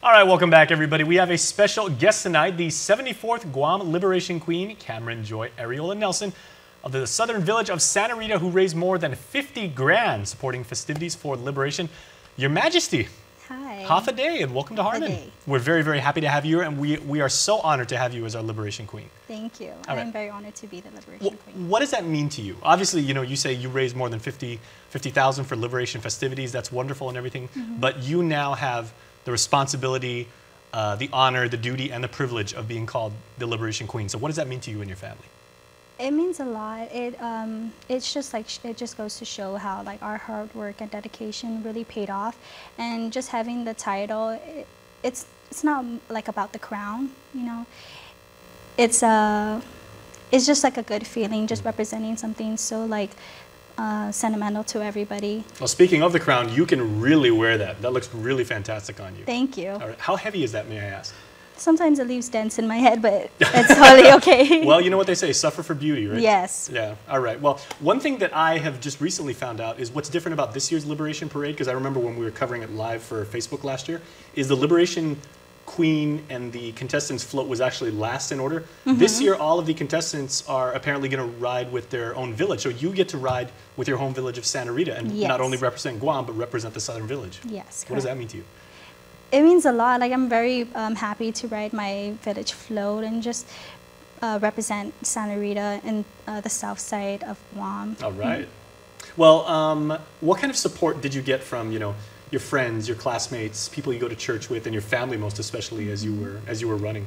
All right, welcome back, everybody. We have a special guest tonight, the 74th Guam Liberation Queen, Kamarin Joy Ariola Nelson, of the southern village of Santa Rita, who raised more than 50 grand supporting festivities for liberation. Your Majesty, hi. half a day, and welcome to Harmon. We're very, very happy to have you, and we are so honored to have you as our Liberation Queen. Thank you. All I'm right. very honored to be the Liberation Queen. What does that mean to you? Obviously, you say you raised more than 50,000 for liberation festivities. That's wonderful and everything. But you now have the responsibility, the honor, the duty, and the privilege of being called the Liberation Queen. So what does that mean to you and your family? It means a lot. It's just like it just goes to show how like our hard work and dedication really paid off, and just having the title, it's not like about the crown, It's just like a good feeling, just representing something so like sentimental to everybody. Well, speaking of the crown, you can really wear that. That looks really fantastic on you. Thank you. All right. How heavy is that, may I ask? Sometimes it leaves dents in my head, but it's totally okay. Well, you know what they say, suffer for beauty, right? Yes. Yeah, all right. Well, one thing that I have just recently found out is what's different about this year's Liberation Parade, because I remember when we were covering it live for Facebook last year, is the Liberation Queen and the contestants float was actually last in order. This year, all of the contestants are apparently going to ride with their own village. So you get to ride with your home village of Santa Rita and not only represent Guam, but represent the Southern Village. Yes, correct. What does that mean to you? It means a lot. Like, I'm very happy to ride my village float and just represent Santa Rita and the south side of Guam. All right. Well, what kind of support did you get from, your friends, your classmates, people you go to church with, and your family most especially as you were running?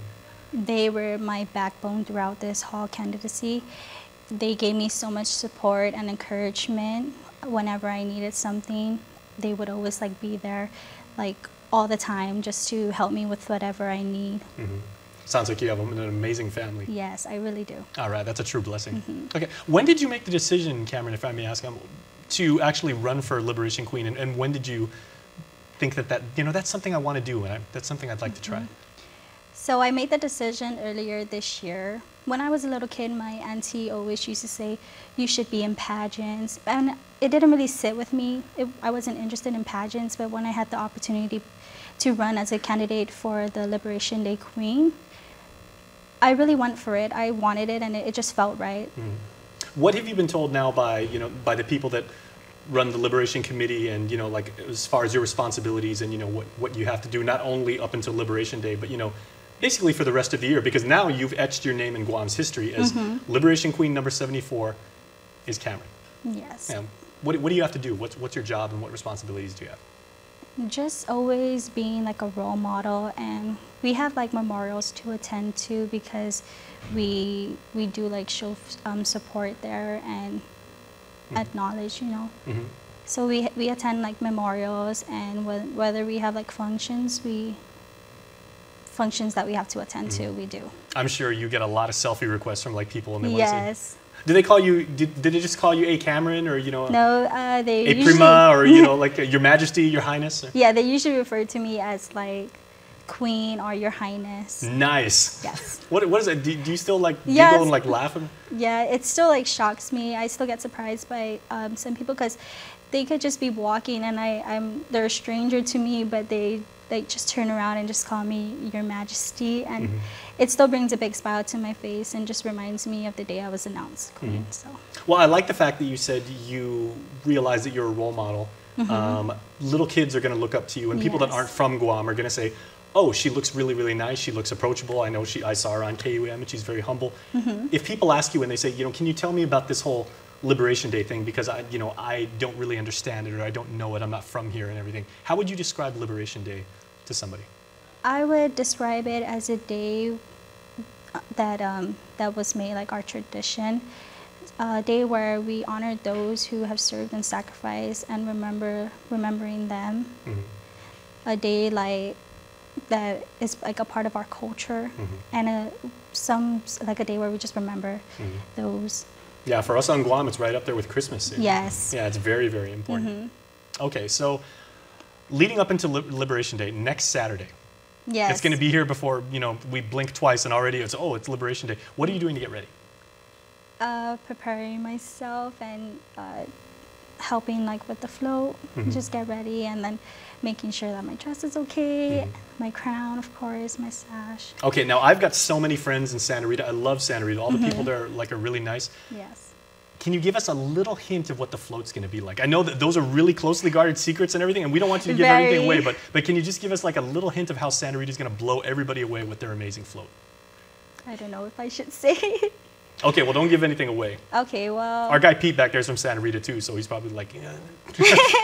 They were my backbone throughout this whole candidacy. They gave me so much support and encouragement whenever I needed something. They would always be there, all the time, just to help me with whatever I need. Sounds like you have an amazing family. Yes, I really do. All right, that's a true blessing. Okay, when did you make the decision, Kamarin, if I may ask, to actually run for Liberation Queen, and when did you think that that's something I want to do, and that's something I'd like to try? So I made the decision earlier this year. When I was a little kid, my auntie always used to say, you should be in pageants. And it didn't really sit with me. I wasn't interested in pageants, but when I had the opportunity to run as a candidate for the Liberation Day Queen, I really went for it. I wanted it, and it just felt right. What have you been told now by, by the people that run the Liberation Committee, and, as far as your responsibilities and, what you have to do, not only up until Liberation Day, but, basically for the rest of the year, because now you've etched your name in Guam's history as Liberation Queen number 74 is Kamarin. Yes. What do you have to do? What's your job, and what responsibilities do you have? Just always being a role model, and we have memorials to attend to, because we do show support there and acknowledge, So we attend memorials, and whether we have functions that we have to attend to, we do. I'm sure you get a lot of selfie requests from people, and they want to see. Do they call you? Did they just call you a Kamarin, or No, they a usually, prima, or Your Majesty, Your Highness? Yeah, they usually refer to me as Queen or Your Highness. Nice. Yes. What is it? Do you still giggle and laugh? Yeah, it still shocks me. I still get surprised by some people, because they could just be walking and they're a stranger to me, but they just turn around and just call me Your Majesty, and it still brings a big smile to my face and just reminds me of the day I was announced Queen. So. Well, I like the fact that you said you realize that you're a role model. Little kids are going to look up to you, and people that aren't from Guam are going to say, oh, she looks really, really nice. She looks approachable. I know I saw her on KUM, and she's very humble. If people ask you and they say, can you tell me about this whole Liberation Day thing, because I don't really understand it, or I don't know it, I'm not from here and everything. How would you describe Liberation Day to somebody? I would describe it as a day that was made our tradition, a day where we honor those who have served and sacrificed, and remembering them. A day that is a part of our culture, and a day where we just remember those. Yeah, for us on Guam, it's right up there with Christmas. Yes. Yeah, it's very, very important. Okay, so leading up into Liberation Day, next Saturday. Yes. It's going to be here before, we blink twice and already it's Liberation Day. What are you doing to get ready? Preparing myself and helping like with the float, just get ready, and then making sure that my dress is okay, my crown, of course, my sash. Okay, now I've got so many friends in Santa Rita. I love Santa Rita. All the people there are really nice. Yes. Can you give us a little hint of what the float's going to be like? I know that those are really closely guarded secrets and everything, and we don't want you to give everything away, but can you just give us like a little hint of how Santa Rita's going to blow everybody away with their amazing float? I don't know if I should say. Okay, well, don't give anything away. Okay, well. Our guy Pete back there is from Santa Rita too, so he's probably like, yeah.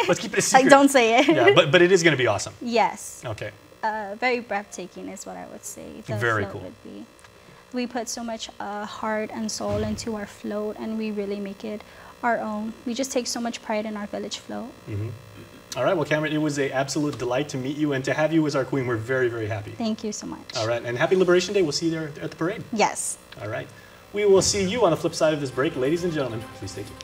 Let's keep it a secret. Like, don't say it. Yeah, but it is going to be awesome. Yes. Okay. Very breathtaking is what I would say. The Very float cool. would be. We put so much heart and soul into our float, and we really make it our own. We just take so much pride in our village float. All right, well, Kamarin, it was an absolute delight to meet you, and to have you as our queen, we're very, very happy. Thank you so much. All right, and happy Liberation Day. We'll see you there at the parade. Yes. All right. We will see you on the flip side of this break. Ladies and gentlemen, please stay tuned.